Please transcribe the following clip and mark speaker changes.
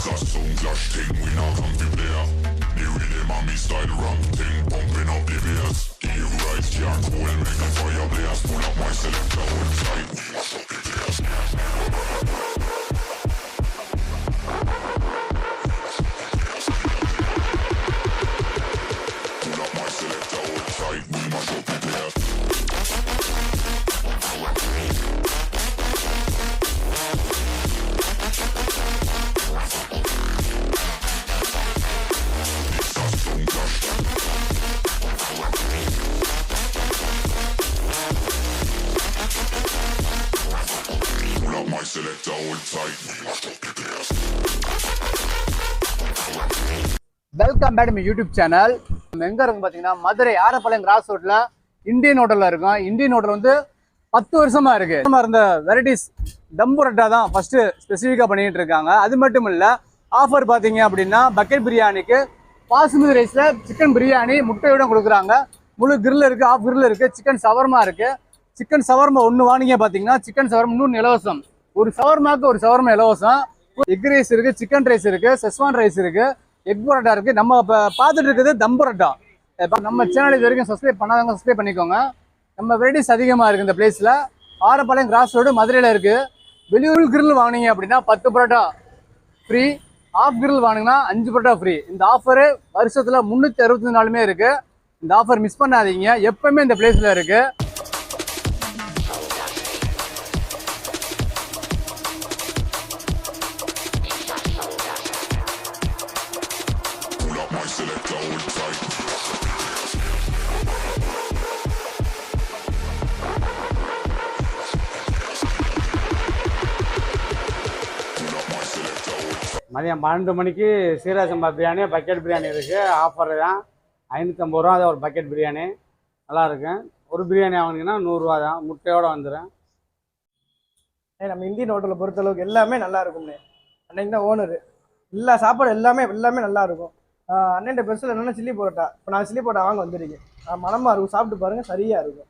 Speaker 1: a sound clash thing, we not come to play. The rhythm and me style rum thing, pumping up the bass. The right can't cool, make a fire blaze. Pull up my selector hold tight, we mash up the place. Pull up my selector hold tight, we mash up the place. Select all tight, we must up the place.
Speaker 2: Welcome back my YouTube channel. எங்கே இருக்கும் பார்த்தீங்கன்னா Madurai Arappalayam cross ரோட்டில் Indian ஹோட்டலில் இருக்கும். Indian hotel வந்து 10 வருஷமாக இருக்குது. நம்ம இருந்த வெரைட்டிஸ் தம் புரோட்டா தான் ஃபஸ்ட்டு ஸ்பெசிஃபிக்காக பண்ணிகிட்டு இருக்காங்க. அது மட்டும் இல்லை, ஆஃபர் பார்த்தீங்க அப்படின்னா பக்கெட் பிரியாணிக்கு பாசுமதி ரைஸில் சிக்கன் பிரியாணி முட்டையோட கொடுக்குறாங்க. முழு கிரில் இருக்குது, ஆஃப் கிரில் இருக்குது, சிக்கன் சவர்மா இருக்குது. சிக்கன் சவர்மா ஒன்று வாங்கிங்க பார்த்தீங்கன்னா சிக்கன் சவர்மா இன்னொன்று இலவசம். ஒரு சவர்மாக்கு ஒரு சவர்மா இலவசம். எக் ரைஸ் இருக்குது, சிக்கன் ரைஸ் இருக்குது, செஸ்வான் ரைஸ் இருக்குது, எக் பரோட்டா இருக்குது. நம்ம இப்போ பார்த்துட்டு இருக்குது தம் பரோட்டா. இப்போ நம்ம சேனல் இது வரைக்கும் சப்ஸ்கிரைப் பண்ணாதவங்க சப்ஸ்கிரைப் பண்ணிக்கோங்க. நம்ம வெரைட்டிஸ் அதிகமாக இருக்குது இந்த பிளேஸில். ஆரப்பாளையம் கிராஸ் ரோடு மதுரையில் இருக்குது. வெளியூர் கிரில் வாங்கினீங்க அப்படின்னா 10 பரோட்டா ஃப்ரீ, ஆஃப் கிரில் வாங்கினீங்கன்னா 5 பரோட்டா ஃப்ரீ. இந்த ஆஃபரு வருஷத்தில் 365 நாளுமே இருக்குது. இந்த ஆஃபர் மிஸ் பண்ணாதீங்க, எப்பவுமே இந்த பிளேஸில் இருக்குது.
Speaker 3: மதியம் 12 மணிக்கு சீரக சம்பா பிரியாணி, பக்கெட் பிரியாணி இருக்குது. ஆஃபர் தான், 550 ரூபா தான் ஒரு பக்கெட் பிரியாணி. நல்லாயிருக்கும். ஒரு பிரியாணி வாங்கினீங்கன்னா 100 ரூபா தான், முட்டையோடு வந்துடும்.
Speaker 4: நம்ம இந்தியன் ஹோட்டலை பொறுத்தளவுக்கு எல்லாமே நல்லா இருக்கும்ண்ணே. அன்னைக்கு தான் ஓனரு எல்லா சாப்பாடு எல்லாமே நல்லா இருக்கும். அண்ணன் பெருசில் என்னென்னா சில்லி பரோட்டா. இப்போ நான் சில்லி பரோட்டா வாங்க வந்துருக்கேன். மனமாக இருக்கும், சாப்பிட்டு பாருங்கள், சரியாக இருக்கும்.